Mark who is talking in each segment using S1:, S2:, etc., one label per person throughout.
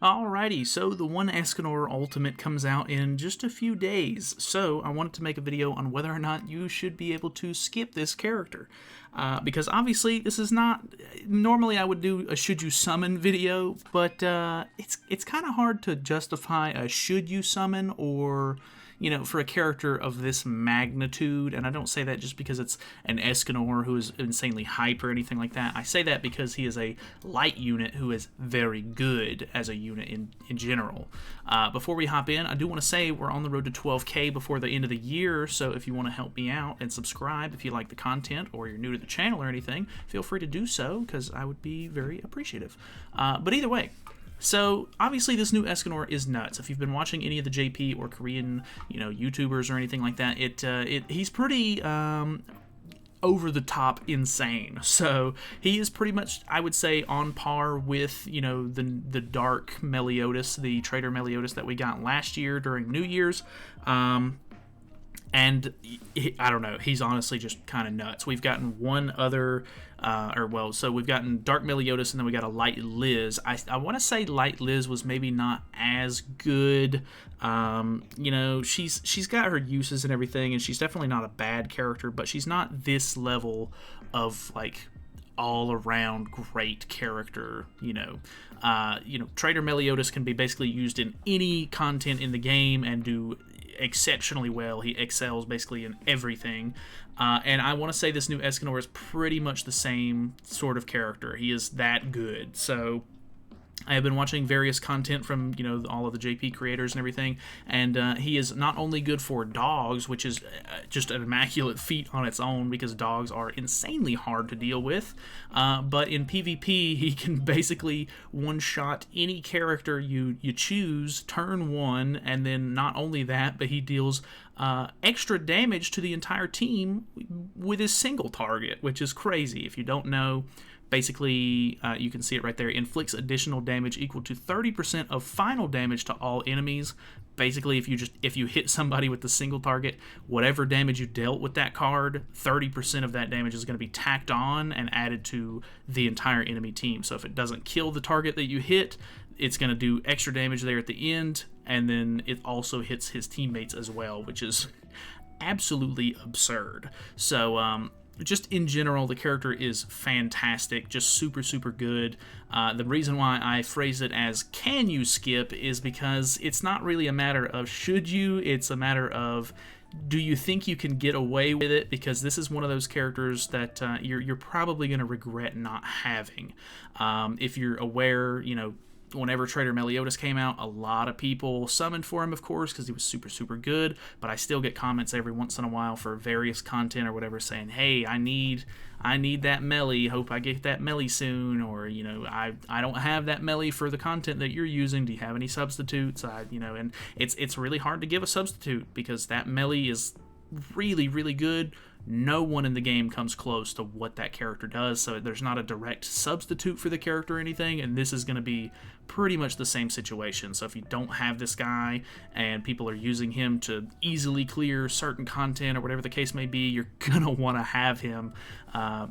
S1: Alrighty, so the one Escanor Ultimate comes out in just a few days, so I wanted to make a video on whether or not you should be able to skip this character. Because obviously this is not... Normally I would do a should you summon video, but it's kind of hard to justify a should you summon or... You know, for a character of this magnitude, and I don't say that just because it's an Escanor who is insanely hype or anything like that. I say that because he is a light unit who is very good as a unit in general. Before we hop in, I do want to say we're on the road to 12K before the end of the year, so if you want to help me out and subscribe if you like the content or you're new to the channel or anything, feel free to do so, because I would be very appreciative. But either way, so obviously this new Escanor is nuts. If you've been watching any of the JP or Korean, YouTubers or anything like that, he's pretty over the top insane. So he is pretty much, I would say, on par with the Dark Meliodas, the Traitor Meliodas that we got last year during New Year's. And I don't know, he's honestly just kind of nuts. We've gotten one other, so we've gotten Dark Meliodas, and then we got a Light Liz. I want to say Light Liz was maybe not as good. She's got her uses and everything, and she's definitely not a bad character, but she's not this level of, like, all-around great character. Traitor Meliodas can be basically used in any content in the game and do exceptionally well. He excels basically in everything, and I want to say this new Escanor is pretty much the same sort of character. He is that good. So I have been watching various content from, all of the JP creators and everything, and he is not only good for dogs, which is just an immaculate feat on its own because dogs are insanely hard to deal with, but in PvP, he can basically one-shot any character you choose turn one, and then not only that, but he deals extra damage to the entire team with his single target, which is crazy. If you don't know, basically, you can see it right there. Inflicts additional damage equal to 30% of final damage to all enemies. Basically, if you hit somebody with the single target, whatever damage you dealt with that card, 30% of that damage is going to be tacked on and added to the entire enemy team. So if it doesn't kill the target that you hit, it's going to do extra damage there at the end, and then it also hits his teammates as well, which is absolutely absurd. So, just in general, the character is fantastic, just super, super good. The reason why I phrase it as can you skip is because it's not really a matter of should you, it's a matter of do you think you can get away with it, because this is one of those characters that you're probably going to regret not having. If you're aware, whenever Traitor Meliodas came out, a lot of people summoned for him, of course, because he was super, super good, but I still get comments every once in a while for various content or whatever saying, hey, I need that melee, hope I get that melee soon, or, I don't have that melee for the content that you're using, do you have any substitutes? And it's really hard to give a substitute, because that melee is really, really good. No one in the game comes close to what that character does, so there's not a direct substitute for the character or anything, and this is going to be pretty much the same situation. So if you don't have this guy and people are using him to easily clear certain content or whatever the case may be, you're going to want to have him,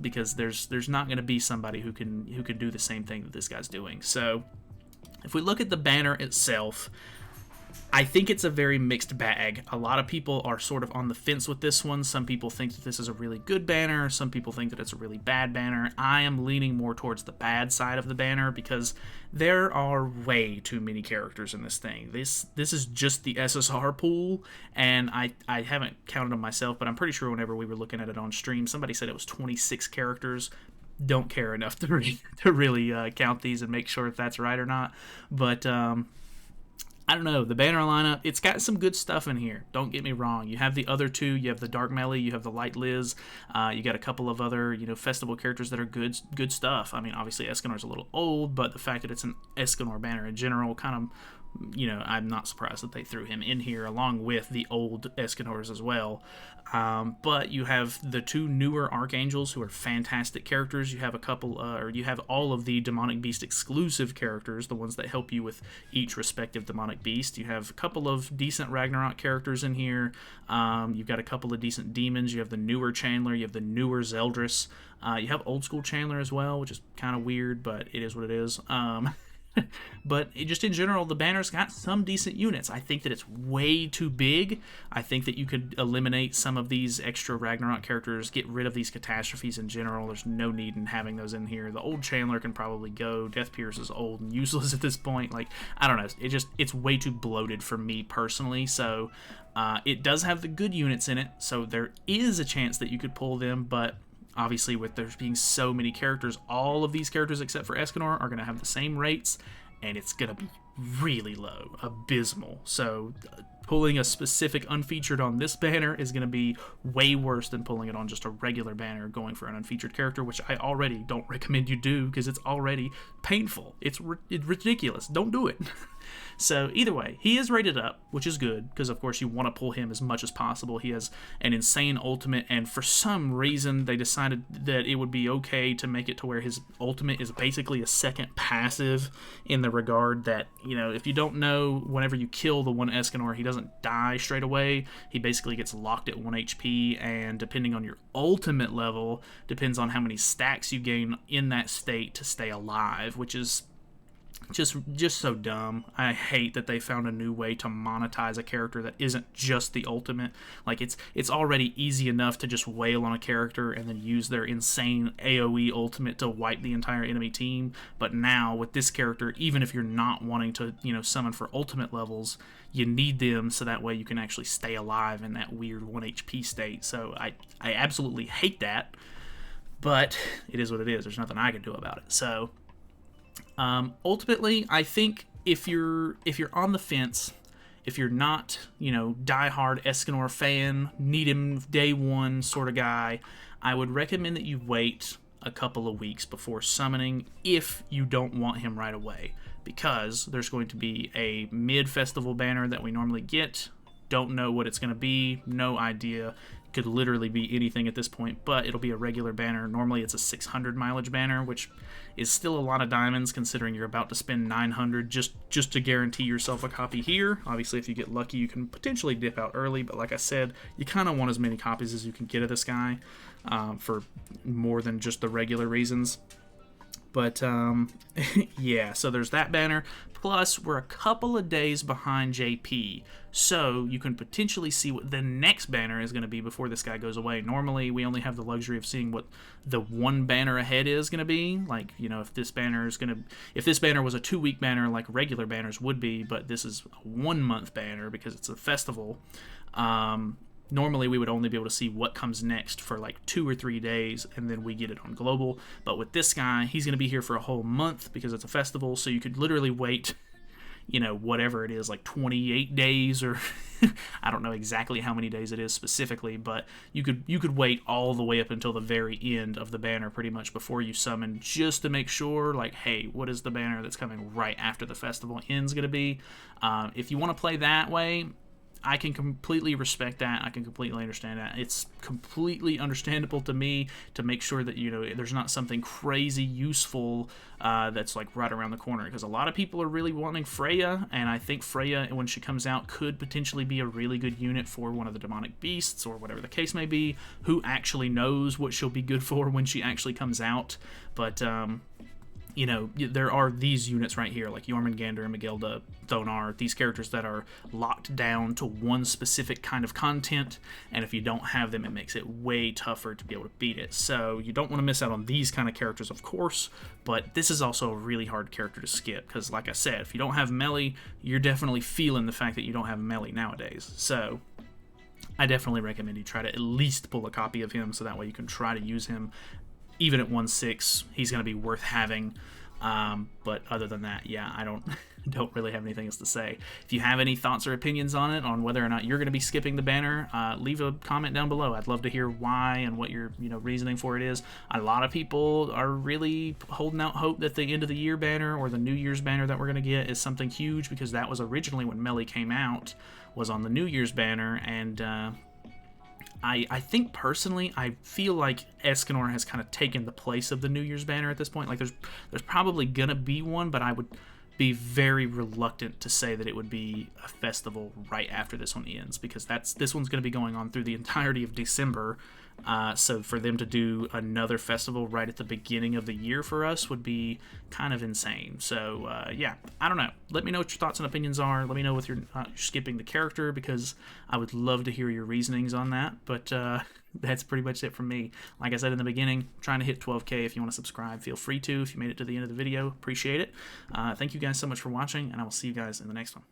S1: because there's not going to be somebody who can do the same thing that this guy's doing. So if we look at the banner itself, I think it's a very mixed bag. A lot of people are sort of on the fence with this one. Some people think that this is a really good banner. Some people think that it's a really bad banner. I am leaning more towards the bad side of the banner because there are way too many characters in this thing. This is just the SSR pool, and I haven't counted them myself, but I'm pretty sure whenever we were looking at it on stream, somebody said it was 26 characters. Don't care enough to really count these and make sure if that's right or not. But I don't know, the banner lineup, it's got some good stuff in here. Don't get me wrong. You have the other two. You have the Dark Melee. You have the Light Liz. You got a couple of other, festival characters that are good stuff. I mean, obviously Escanor's a little old, but the fact that it's an Escanor banner in general kind of, I'm not surprised that they threw him in here along with the old Escanors as well. But you have the two newer Archangels who are fantastic characters. You have a couple, or you have all of the Demonic Beast exclusive characters, the ones that help you with each respective Demonic Beast. You have a couple of decent Ragnarok characters in here. You've got a couple of decent demons. You have the newer Chandler. You have the newer Zeldris. You have old school Chandler as well, which is kind of weird, but it is what it is. But just in general, the banner's got some decent units. I think that it's way too big. I think that you could eliminate some of these extra Ragnarok characters, get rid of these catastrophes in general. There's no need in having those in here. The old Chandler can probably go. Death Pierce is old and useless at this point. Like, I don't know. It's way too bloated for me personally. So it does have the good units in it. So there is a chance that you could pull them, but obviously, with there being so many characters, all of these characters except for Escanor are going to have the same rates, and it's going to be really low, abysmal. So pulling a specific unfeatured on this banner is going to be way worse than pulling it on just a regular banner going for an unfeatured character, which I already don't recommend you do because it's already painful. It's ridiculous. Don't do it. So either way, he is rated up, which is good, because of course you want to pull him as much as possible. He has an insane ultimate, and for some reason they decided that it would be okay to make it to where his ultimate is basically a second passive, in the regard that, you know, if you don't know, whenever you kill the one Escanor, he doesn't die straight away. He basically gets locked at 1 HP, and depending on your ultimate level, depends on how many stacks you gain in that state to stay alive, which is just so dumb. I hate that they found a new way to monetize a character that isn't just the ultimate. Like, it's already easy enough to just wail on a character and then use their insane AoE ultimate to wipe the entire enemy team. But now with this character, even if you're not wanting to, you know, summon for ultimate levels, you need them so that way you can actually stay alive in that weird 1 HP state. So I absolutely hate that, but it is what it is. There's nothing I can do about it. So ultimately, I think if you're on the fence, if you're not, you know, diehard Escanor fan, need him day one sort of guy, I would recommend that you wait a couple of weeks before summoning if you don't want him right away, because there's going to be a mid-festival banner that we normally get. Don't know what it's going to be, no idea. Could literally be anything at this point, but it'll be a regular banner. Normally it's a 600 mileage banner, which is still a lot of diamonds considering you're about to spend 900 just to guarantee yourself a copy here. Obviously, if you get lucky, you can potentially dip out early, but like I said, you kind of want as many copies as you can get of this guy for more than just the regular reasons. But yeah, so there's that banner. Plus, we're a couple of days behind JP, so you can potentially see what the next banner is going to be before this guy goes away. Normally, we only have the luxury of seeing what the one banner ahead is going to be. Like, you know, if this banner was a 2-week banner like regular banners would be, but this is a 1-month banner because it's a festival. Normally, we would only be able to see what comes next for like 2 or 3 days, and then we get it on global. But with this guy, he's going to be here for a whole month because it's a festival, so you could literally wait, you know, whatever it is, like 28 days, or I don't know exactly how many days it is specifically, but you could wait all the way up until the very end of the banner pretty much before you summon, just to make sure, like, hey, what is the banner that's coming right after the festival ends going to be? If you want to play that way, I can completely respect that. I can completely understand that. It's completely understandable to me to make sure that, you know, there's not something crazy useful that's like right around the corner, because a lot of people are really wanting Freya, and I think Freya, when she comes out, could potentially be a really good unit for one of the demonic beasts or whatever the case may be. Who actually knows what she'll be good for when she actually comes out? But you know, there are these units right here, like Jormungandr, Magelda, Thonar, these characters that are locked down to one specific kind of content, and if you don't have them, it makes it way tougher to be able to beat it. So you don't want to miss out on these kind of characters, of course, but this is also a really hard character to skip, because like I said, if you don't have melee, you're definitely feeling the fact that you don't have melee nowadays. So I definitely recommend you try to at least pull a copy of him, so that way you can try to use him. Even at 1/6, he's going to be worth having. But other than that, yeah, I don't really have anything else to say. If you have any thoughts or opinions on it, on whether or not you're going to be skipping the banner, leave a comment down below. I'd love to hear why and what your reasoning for it is. A lot of people are really holding out hope that the end of the year banner or the New Year's banner that we're going to get is something huge, because that was originally when Melee came out, was on the New Year's banner, and I think personally, I feel like Escanor has kind of taken the place of the New Year's banner at this point. Like, there's probably gonna be one, but I would be very reluctant to say that it would be a festival right after this one ends, because this one's gonna be going on through the entirety of December. So for them to do another festival right at the beginning of the year for us would be kind of insane. So yeah, I don't know. Let me know what your thoughts and opinions are. Let me know if you're skipping the character, because I would love to hear your reasonings on that. But that's pretty much it from me. Like I said in the beginning, trying to hit 12K. If you want to subscribe, feel free to. If you made it to the end of the video, appreciate it. Thank you guys so much for watching, and I will see you guys in the next one.